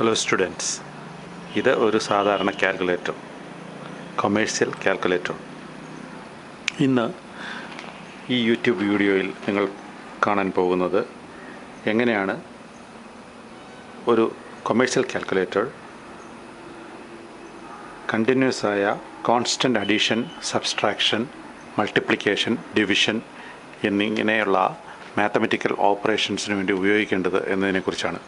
Hello students, ഇത് ഒരു സാധാരണ കാൽക്കുലേറ്റർ, കൊമേഴ്സ്യൽ കാൽക്കുലേറ്റർ. ഇന്ന് ഈ യൂട്യൂബ് വീഡിയോയിൽ നിങ്ങൾ കാണാൻ പോകുന്നത് എങ്ങനെയാണ് ഒരു കൊമേഴ്സ്യൽ കാൽക്കുലേറ്റർ കണ്ടിന്യൂസ് ആയ constant addition, subtraction, multiplication, division എന്നിങ്ങനെയുള്ള മാത്തമെറ്റിക്കൽ ഓപ്പറേഷൻസിന് വേണ്ടി ഉപയോഗിക്കേണ്ടത് എന്നതിനെക്കുറിച്ചാണ്.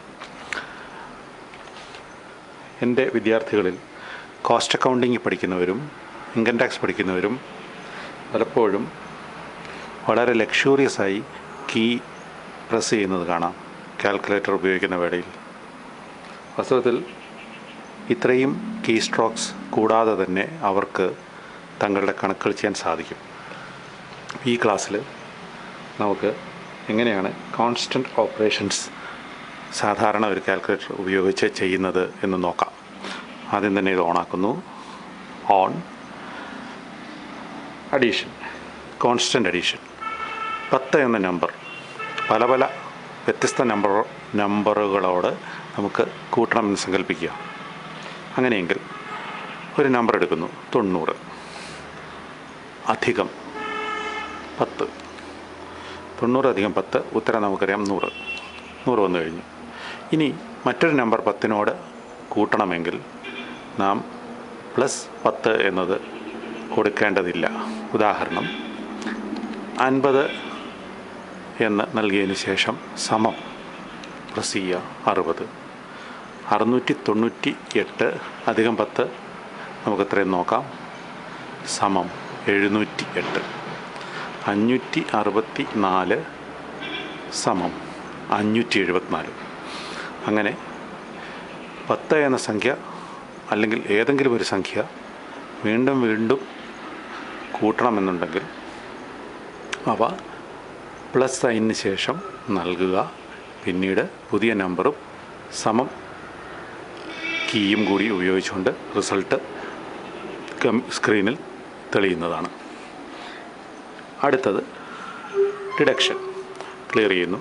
എൻ്റെ വിദ്യാർത്ഥികളിൽ കോസ്റ്റ് അക്കൗണ്ടിങ് പഠിക്കുന്നവരും ഇൻകം ടാക്സ് പഠിക്കുന്നവരും പലപ്പോഴും വളരെ ലക്ഷൂറിയസായി കീ പ്രസ് ചെയ്യുന്നത് കാണാം കാൽക്കുലേറ്റർ ഉപയോഗിക്കുന്ന വേളയിൽ. വാസ്തവത്തിൽ ഇത്രയും കീ സ്ട്രോക്സ് കൂടാതെ തന്നെ അവർക്ക് തങ്ങളുടെ കണക്കുകൾ ചെയ്യാൻ സാധിക്കും. ഈ ക്ലാസ്സിൽ നമുക്ക് എങ്ങനെയാണ് കോൺസ്റ്റൻ്റ് ഓപ്പറേഷൻസ് സാധാരണ ഒരു കാൽക്കുലേറ്റർ ഉപയോഗിച്ച് ചെയ്യുന്നത് എന്ന് നോക്കാം. ആദ്യം തന്നെ ഇത് ഓണാക്കുന്നു. On addition, constant addition. 10 എന്ന നമ്പർ പല പല വ്യത്യസ്ത നമ്പറുകളോട് നമുക്ക് കൂട്ടണമെന്ന് സങ്കല്പിക്കുക. അങ്ങനെയെങ്കിൽ ഒരു നമ്പർ എടുക്കുന്നു, 90 അധികം 10. 90 അധികം 10, ഉത്തരം നമുക്കറിയാം 100 വന്നു കഴിഞ്ഞു. ഇനി മറ്റൊരു നമ്പർ 10നോട് കൂട്ടണമെങ്കിൽ നാം +10 എന്നത് കൊടുക്കേണ്ടതില്ല. ഉദാഹരണം 50 എന്ന് നൽകിയതിന് ശേഷം സമം പ്രസ് ചെയ്യുക 60. 698 അധികം 10 നമുക്കെത്രയും നോക്കാം, സമം 708. 564 സമം 574. അങ്ങനെ 10 എന്ന സംഖ്യ അല്ലെങ്കിൽ ഏതെങ്കിലും ഒരു സംഖ്യ വീണ്ടും വീണ്ടും കൂട്ടണമെന്നുണ്ടെങ്കിൽ അവ പ്ലസ് സൈനിന് ശേഷം നൽകുക. പിന്നീട് പുതിയ നമ്പറും സമം കീയും കൂടി ഉപയോഗിച്ചുകൊണ്ട് റിസൾട്ട് സ്ക്രീനിൽ തെളിയുന്നതാണ്. അടുത്തത് ഡിഡക്ഷൻ ക്ലിയർ ചെയ്യുന്നു.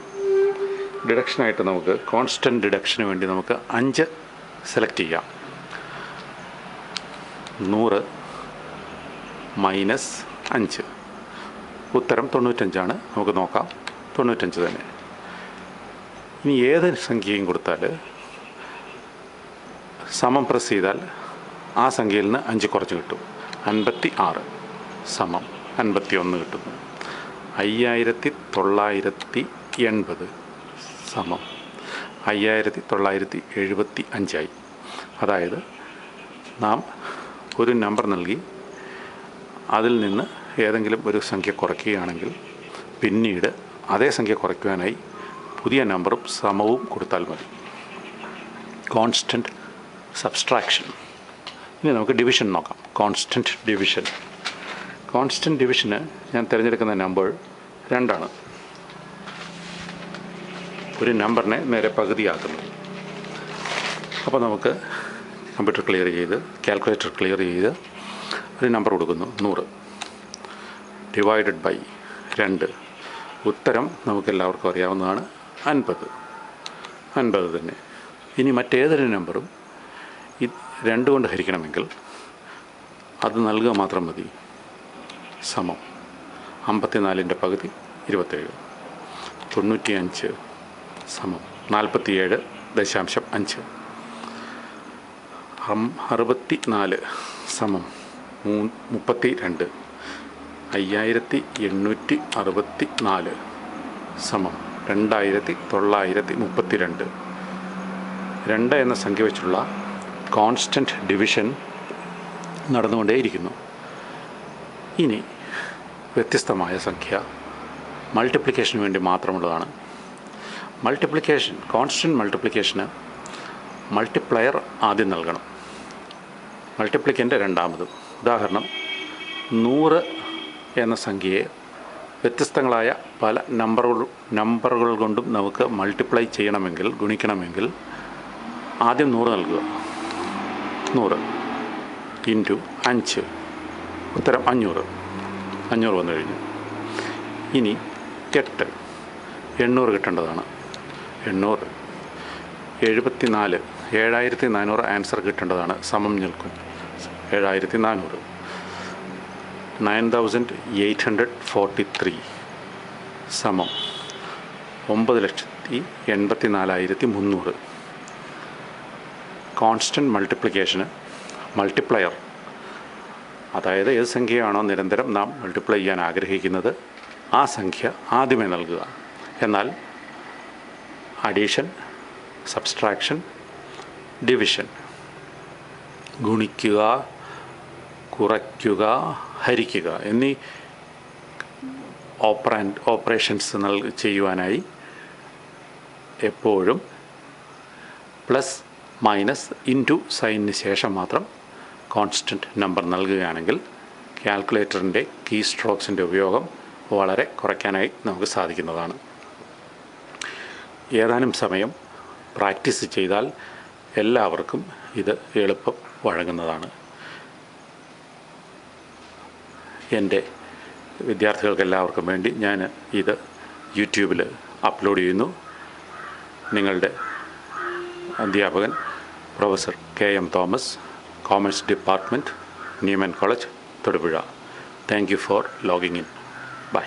ഡിഡക്ഷനായിട്ട് നമുക്ക് കോൺസ്റ്റൻ്റ് ഡിഡക്ഷന് വേണ്ടി നമുക്ക് 5 സെലക്ട് ചെയ്യാം. 100 മൈനസ് 5, ഉത്തരം 95 നമുക്ക് നോക്കാം. 95 തന്നെ. ഇനി ഏത് സംഖ്യയും കൊടുത്താൽ സമം പ്രസ് ചെയ്താൽ ആ സംഖ്യയിൽ നിന്ന് 5 കുറച്ച് കിട്ടും. 56 സമം 51 കിട്ടുന്നു. 5980 സമം 5975 അതായത് നാം ഒരു നമ്പർ നൽകി അതിൽ നിന്ന് ഏതെങ്കിലും ഒരു സംഖ്യ കുറയ്ക്കുകയാണെങ്കിൽ പിന്നീട് അതേ സംഖ്യ കുറയ്ക്കുവാനായി പുതിയ നമ്പറും സമവും കൊടുത്താൽ മതി. Constant subtraction. ഇനി നമുക്ക് ഡിവിഷൻ നോക്കാം. Constant division. കോൺസ്റ്റൻ്റ് ഡിവിഷന് ഞാൻ തിരഞ്ഞെടുക്കുന്ന നമ്പർ 2 ഒരു നമ്പറിനെ നേരെ പകുതിയാക്കുന്നു. അപ്പോൾ നമുക്ക് കമ്പ്യൂട്ടർ ക്ലിയർ ചെയ്ത് കാൽക്കുലേറ്റർ ക്ലിയർ ചെയ്ത് ഒരു നമ്പർ കൊടുക്കുന്നു, 100 ഡിവൈഡഡ് ബൈ 2. ഉത്തരം നമുക്കെല്ലാവർക്കും അറിയാവുന്നതാണ്, 50 തന്നെ. ഇനി മറ്റേതൊരു നമ്പറും 2 കൊണ്ട് ഹരിക്കണമെങ്കിൽ അത് നൽകുക മാത്രം മതി. സമം 54ൻ്റെ പകുതി 27. 95 സമം 47.5. 64 സമം 32. 5864 സമം 2932. 2 എന്ന സംഖ്യ വെച്ചുള്ള കോൺസ്റ്റൻ്റ് ഡിവിഷൻ നടന്നുകൊണ്ടേയിരിക്കുന്നു. ഇനി വ്യത്യസ്തമായ സംഖ്യ മൾട്ടിപ്ലിക്കേഷന് വേണ്ടി മാത്രമുള്ളതാണ്. മൾട്ടിപ്ലിക്കേഷൻ, കോൺസ്റ്റൻ്റ് മൾട്ടിപ്ലിക്കേഷന് മൾട്ടിപ്ലയർ ആദ്യം നൽകണം, മൾട്ടിപ്ലിക്കൻ്റ് രണ്ടാമതും. ഉദാഹരണം 100 എന്ന സംഖ്യയെ വ്യത്യസ്തങ്ങളായ പല നമ്പറുകൾ കൊണ്ടും നമുക്ക് മൾട്ടിപ്ലൈ ചെയ്യണമെങ്കിൽ, ഗുണിക്കണമെങ്കിൽ ആദ്യം 100 നൽകുക. 100 ഇൻറ്റു 5, ഉത്തരം 500 വന്നു കഴിഞ്ഞു. ഇനി 800 കിട്ടേണ്ടതാണ്. 800 74 7400 ആൻസർ കിട്ടേണ്ടതാണ്. സമം നിൽക്കും 7400. 9843 സമം 9,84,300. കോൺസ്റ്റൻറ്റ് മൾട്ടിപ്ലിക്കേഷന് മൾട്ടിപ്ലയർ, അതായത് ഏത് സംഖ്യയാണോ നിരന്തരം നാം മൾട്ടിപ്ലൈ ചെയ്യാൻ ആഗ്രഹിക്കുന്നത് ആ സംഖ്യ ആദ്യമേ നൽകുക. എന്നാൽ അഡീഷൻ, സബ്സ്ട്രാക്ഷൻ, ഡിവിഷൻ, ഗുണിക്കുക, കുറയ്ക്കുക, ഹരിക്കുക എന്നീ ഓപ്പറേഷൻസ് ചെയ്യുവാനായി എപ്പോഴും പ്ലസ് മൈനസ് ഇൻറ്റു സൈനിന് ശേഷം മാത്രം കോൺസ്റ്റൻറ്റ് നമ്പർ നൽകുകയാണെങ്കിൽ കാൽക്കുലേറ്ററിൻ്റെ കീ സ്ട്രോക്സിൻ്റെ ഉപയോഗം വളരെ കുറയ്ക്കാനായി നമുക്ക് സാധിക്കുന്നതാണ്. ഏതാനും സമയം പ്രാക്ടീസ് ചെയ്താൽ എല്ലാവർക്കും ഇത് എളുപ്പം വഴങ്ങുന്നതാണ്. എൻ്റെ വിദ്യാർത്ഥികൾക്കെല്ലാവർക്കും വേണ്ടി ഞാൻ ഇത് യൂട്യൂബിൽ അപ്ലോഡ് ചെയ്യുന്നു. നിങ്ങളുടെ അധ്യാപകൻ professor KM Thomas, commerce department, Newman college, Thodupuzha. Thank you for logging in. By.